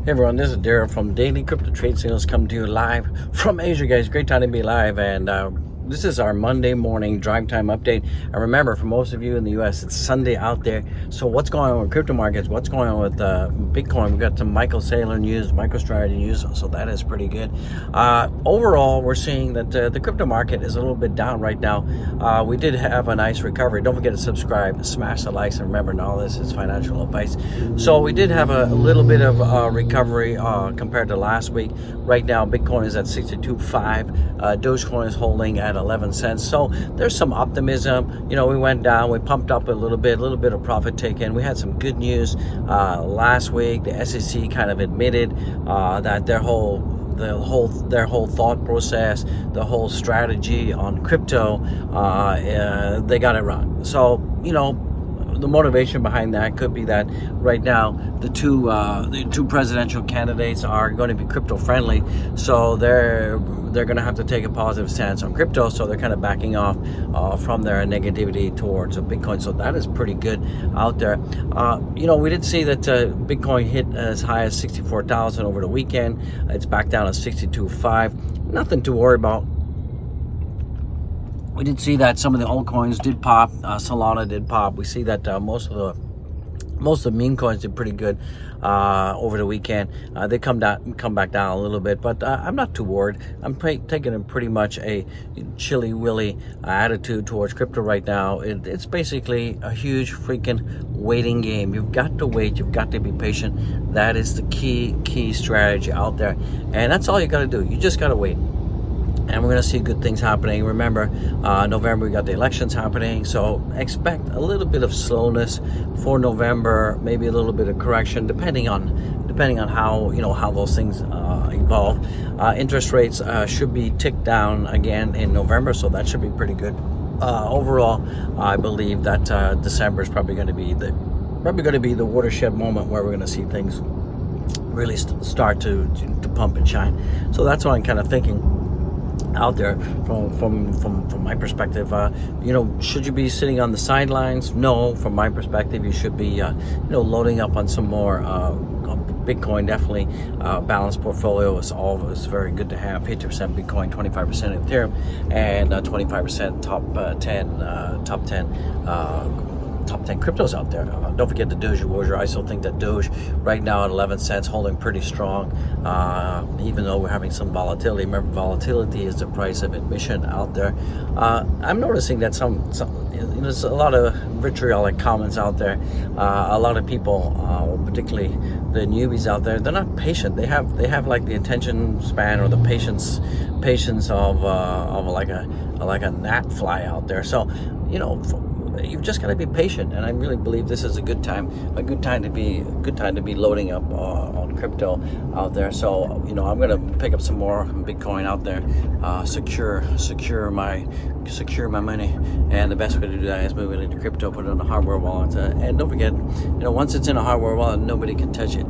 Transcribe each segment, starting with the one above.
Hey everyone, this is Darren from Daily Crypto Trade Sales, coming to you live from Asia, guys. Great time to be live, and this is our Monday morning drive time update. And remember, for most of you in the US, it's Sunday out there. So what's going on with crypto markets? What's going on with Bitcoin? We've got some Michael Saylor news, MicroStrategy news, so that is pretty good. Overall, we're seeing that the crypto market is a little bit down right now. We did have a nice recovery. Don't forget to subscribe, smash the likes, and remember, all this is financial advice. So we did have a little bit of recovery compared to last week. Right now, Bitcoin is at 62.5. Dogecoin is holding at 11 cents. So there's some optimism. You know, we went down, we pumped up a little bit of profit taken. We had some good news last week. The SEC kind of admitted that their whole thought process, the whole strategy on crypto, they got it wrong. So, you know, the motivation behind that could be that right now the two presidential candidates are going to be crypto friendly, so they're going to have to take a positive stance on crypto, so they're kind of backing off from their negativity towards Bitcoin. So that is pretty good out there. You know, we did see that Bitcoin hit as high as 64,000 over the weekend. It's back down to 62.5. Nothing to worry about. We did see that some of the altcoins did pop. Solana did pop. We see that most of the meme coins did pretty good over the weekend. They come back down a little bit, but I'm not too worried. I'm taking a pretty much a chilly willy attitude towards crypto right now. It's basically a huge freaking waiting game. You've got to wait. You've got to be patient. That is the key strategy out there, and that's all you got to do. You just got to wait. And we're going to see good things happening. Remember, November we got the elections happening, so expect a little bit of slowness for November, maybe a little bit of correction, depending on how those things evolve. Interest rates should be ticked down again in November, so that should be pretty good. Overall, I believe that December is probably going to be the watershed moment where we're going to see things really start to pump and shine. So that's what I'm kind of thinking out there from my perspective. You know, should you be sitting on the sidelines? No, from my perspective, you should be loading up on some more Bitcoin. Definitely balanced portfolio is always very good to have. 50% Bitcoin, 25% Ethereum, and 25% top 10 cryptos out there. Don't forget the Doge Warrior. I still think that Doge right now at 11 cents holding pretty strong, even though we're having some volatility. Remember, volatility is the price of admission out there. I'm noticing that some there's a lot of vitriolic comments out there. A lot of people, particularly the newbies out there, they're not patient. They have like the attention span or the patience of like a gnat fly out there. So, you know, you've just got to be patient, and I really believe this is a good time to be loading up on crypto out there. So, you know, I'm gonna pick up some more Bitcoin out there, secure my money, and the best way to do that is move it into crypto, put it in a hardware wallet, and don't forget, you know, once it's in a hardware wallet, nobody can touch it.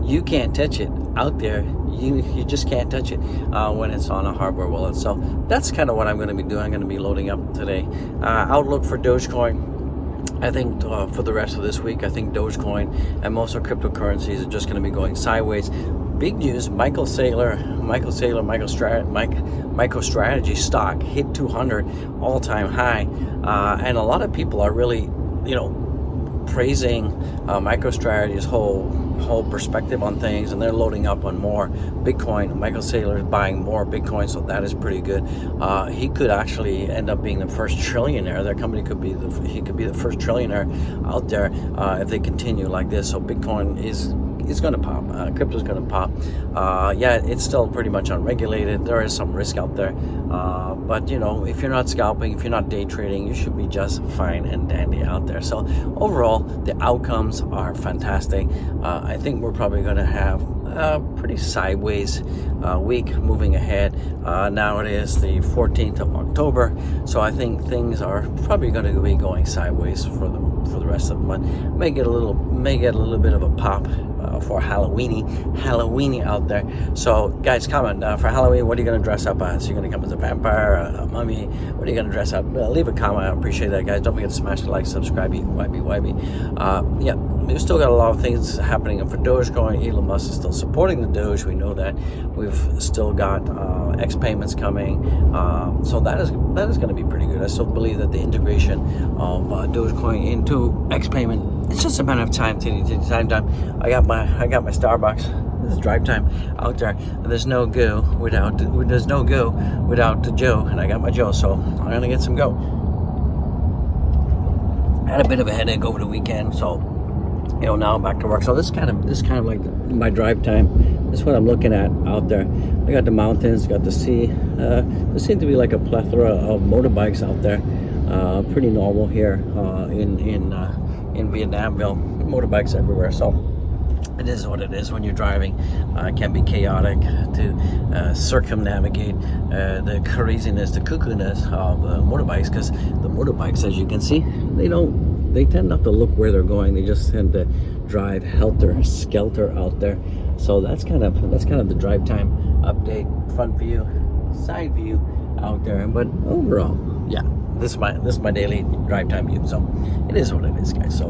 You can't touch it out there. You just can't touch it when it's on a hardware wallet. So that's kind of what I'm going to be doing. I'm going to be loading up today. Outlook for Dogecoin. I think for the rest of this week, I think Dogecoin and most of cryptocurrencies are just going to be going sideways. Big news: Michael Saylor, MicroStrategy stock hit 200 all-time high, and a lot of people are really, you know, praising MicroStrategy's whole perspective on things, and they're loading up on more Bitcoin. Michael Saylor is buying more Bitcoin, so that is pretty good. He could actually end up being the first trillionaire. Their company could be the first trillionaire out there if they continue like this. So Bitcoin is going to pop. Crypto is going to pop. Yeah, it's still pretty much unregulated. There is some risk out there, but you know, if you're not scalping, if you're not day trading, you should be just fine and dandy out there. So overall, the outcomes are fantastic. I think we're probably going to have a pretty sideways week moving ahead. Now it is the 14th of October, so I think things are probably going to be going sideways for the rest of the month. May get a little bit of a pop for Halloweeny out there. So guys, comment for Halloween, what are you going to dress up as? You're going to come as a vampire, a mummy? What are you going to dress up? Leave a comment. I appreciate that, guys. Don't forget to smash the like, subscribe, YB. Yeah, we've still got a lot of things happening for Dogecoin. Elon Musk is still supporting the Doge. We know that. We've still got X payments coming, so that is going to be pretty good. I still believe that the integration of Dogecoin into X payment, it's just a matter of time. Time. I got my Starbucks. This is drive time out there. There's no go without the Joe, and I got my Joe, so I'm gonna get some go. I had a bit of a headache over the weekend, so now I'm back to work. So this kind of like my drive time. This is what I'm looking at out there. I got the mountains, got the sea. There seems to be like a plethora of motorbikes out there. Pretty normal here in Vietnamville. Motorbikes everywhere. So it is what it is when you're driving. It can be chaotic to circumnavigate the craziness, the cuckoo-ness of motorbikes, because the motorbikes, as you can see, they tend not to look where they're going. They just tend to drive helter-skelter out there. So that's kind of the drive time update, front view, side view out there. But overall, yeah, this is my daily drive time view. So it is what it is, guys. So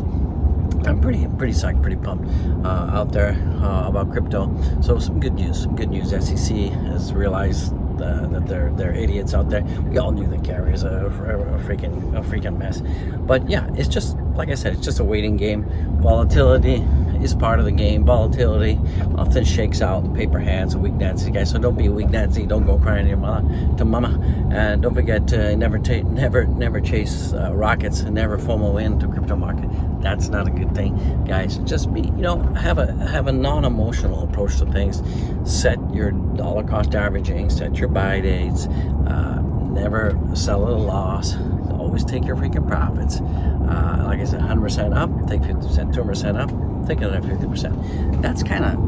I'm pretty psyched, pretty pumped out there about crypto. So some good news. SEC has realized that they're idiots out there. We all knew the carriers are a freaking mess. But yeah, it's just like I said, it's just a waiting game. Volatility is part of the game. Volatility often shakes out the paper hands of weak Nancy, guys. So don't be a weak Nancy. Don't go crying to mama. And don't forget to never chase rockets, and never FOMO into crypto market. That's not a good thing, guys. Just be, have a non-emotional approach to things. Set your dollar cost averaging, set your buy dates, never sell at a loss. Always take your freaking profits. Like I said, 100% up, take 50%, 200% up, take another 50%. That's kind of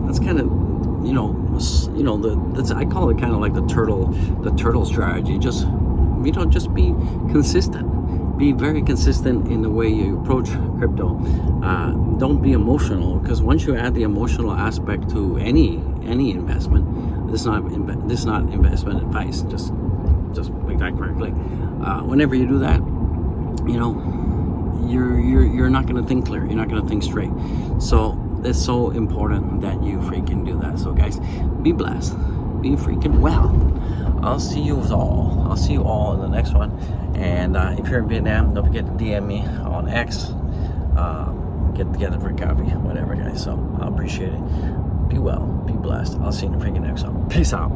I call it kind of like the turtle strategy. Just be consistent. Be very consistent in the way you approach crypto. Don't be emotional, because once you add the emotional aspect to any investment, this is not investment advice. Just make that correctly. Whenever you do that, you're not going to think clear. You're not going to think straight. So it's so important that you freaking do that. So guys, be blessed. Be freaking well. I'll see you all in the next one. And if you're in Vietnam, don't forget to DM me on X. Get together for coffee, whatever, guys. So I appreciate it. Be well, be blessed. I'll see you in the freaking next one. Peace out.